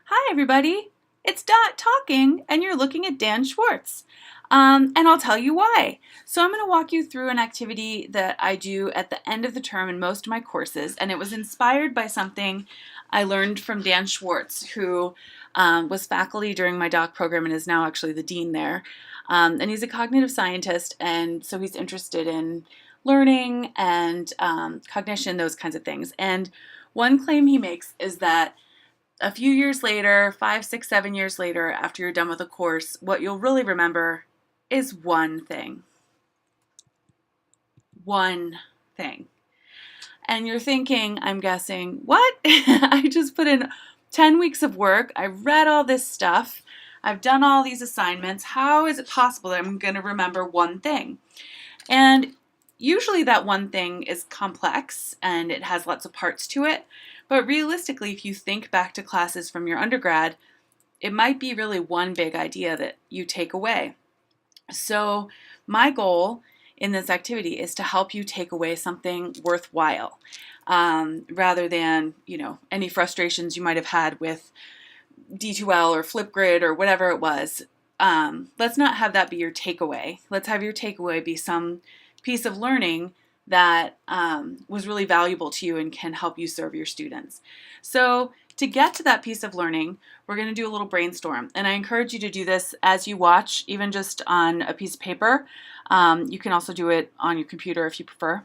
Hi, everybody. It's Dot talking, and you're looking at Dan Schwartz. And I'll tell you why. So I'm going to walk you through an activity that I do at the end of the term in most of my courses, and it was inspired by something I learned from Dan Schwartz, who was faculty during my doc program and is now actually the dean there. And he's a cognitive scientist, and so he's interested in learning and cognition, those kinds of things. And one claim he makes is that a few years later, 5, 6, 7 years later, after you're done with a course, what you'll really remember is one thing. One thing. And you're thinking, I'm guessing, what? I just put in 10 weeks of work. I read all this stuff. I've done all these assignments. How is it possible that I'm going to remember one thing? And usually that one thing is complex and it has lots of parts to it. But realistically, if you think back to classes from your undergrad, it might be really one big idea that you take away. So my goal in this activity is to help you take away something worthwhile, rather than, any frustrations you might have had with D2L or FlipGrid or whatever it was. Let's not have that be your takeaway. Let's have your takeaway be some piece of learning that was really valuable to you and can help you serve your students. So to get to that piece of learning, we're going to do a little brainstorm. And I encourage you to do this as you watch, even just on a piece of paper. You can also do it on your computer if you prefer.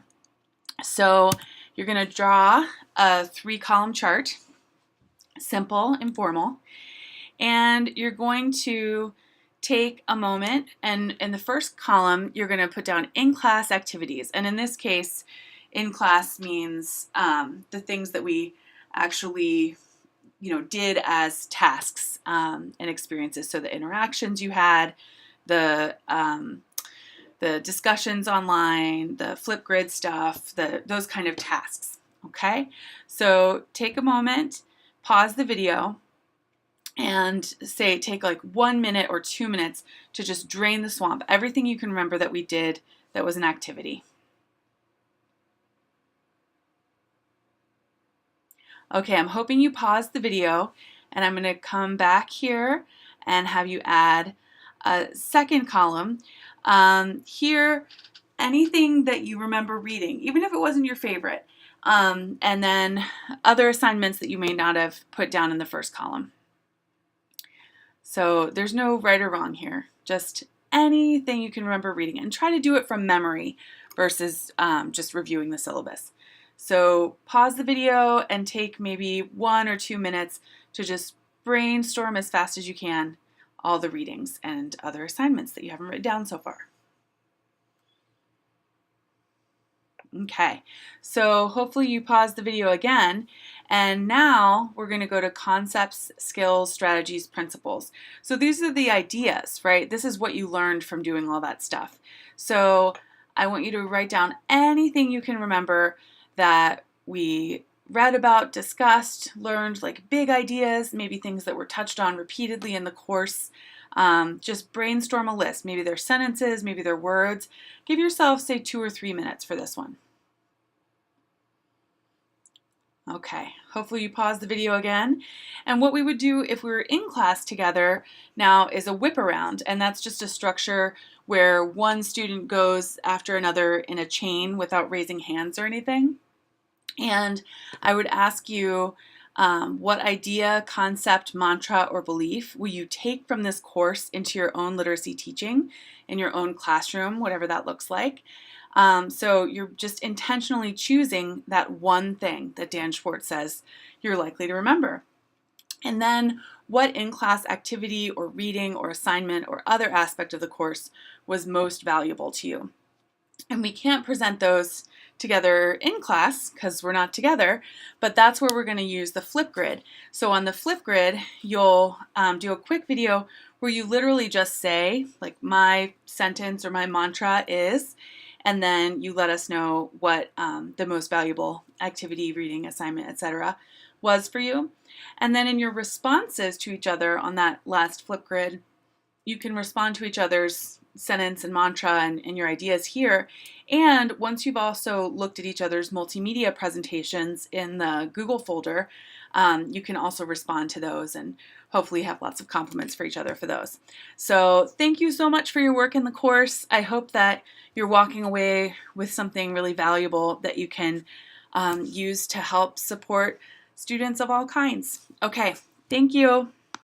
So you're going to draw a 3-column chart, simple, informal, and you're going to take a moment, and in the first column, you're going to put down in-class activities. And in this case, in-class means the things that we actually, did as tasks and experiences. So the interactions you had, the discussions online, the FlipGrid stuff, those kind of tasks. Okay, so take a moment, pause the video, and take like 1 minute or 2 minutes to just drain the swamp. Everything you can remember that we did that was an activity. Okay, I'm hoping you paused the video, and I'm going to come back here and have you add a second column. Here, anything that you remember reading, even if it wasn't your favorite, and then other assignments that you may not have put down in the first column. So there's no right or wrong here, just anything you can remember reading, and try to do it from memory versus just reviewing the syllabus. So pause the video and take maybe 1 or 2 minutes to just brainstorm as fast as you can all the readings and other assignments that you haven't written down so far. Okay, so hopefully you paused the video again, and now we're going to go to concepts, skills, strategies, principles. So these are the ideas, right? This is what you learned from doing all that stuff. So I want you to write down anything you can remember that we read about, discussed, learned, like big ideas, maybe things that were touched on repeatedly in the course. Just brainstorm a list. Maybe they're sentences, maybe they're words. Give yourself, say, 2 or 3 minutes for this one. Okay, hopefully you pause the video again. And what we would do if we were in class together now is a whip around, and that's just a structure where one student goes after another in a chain without raising hands or anything. And I would ask you, what idea, concept, mantra, or belief will you take from this course into your own literacy teaching in your own classroom, whatever that looks like. So you're just intentionally choosing that one thing that Dan Schwartz says you're likely to remember. And then what in-class activity or reading or assignment or other aspect of the course was most valuable to you. And we can't present those together in class because we're not together, but that's where we're going to use the FlipGrid. So on the FlipGrid, you'll do a quick video where you literally just say, like, my sentence or my mantra is, and then you let us know what the most valuable activity, reading, assignment, etc. was for you. And then in your responses to each other on that last FlipGrid, you can respond to each other's sentence and mantra and your ideas here. And once you've also looked at each other's multimedia presentations in the Google folder, you can also respond to those and hopefully have lots of compliments for each other for those. So thank you so much for your work in the course. I hope that you're walking away with something really valuable that you can use to help support students of all kinds. Okay, thank you.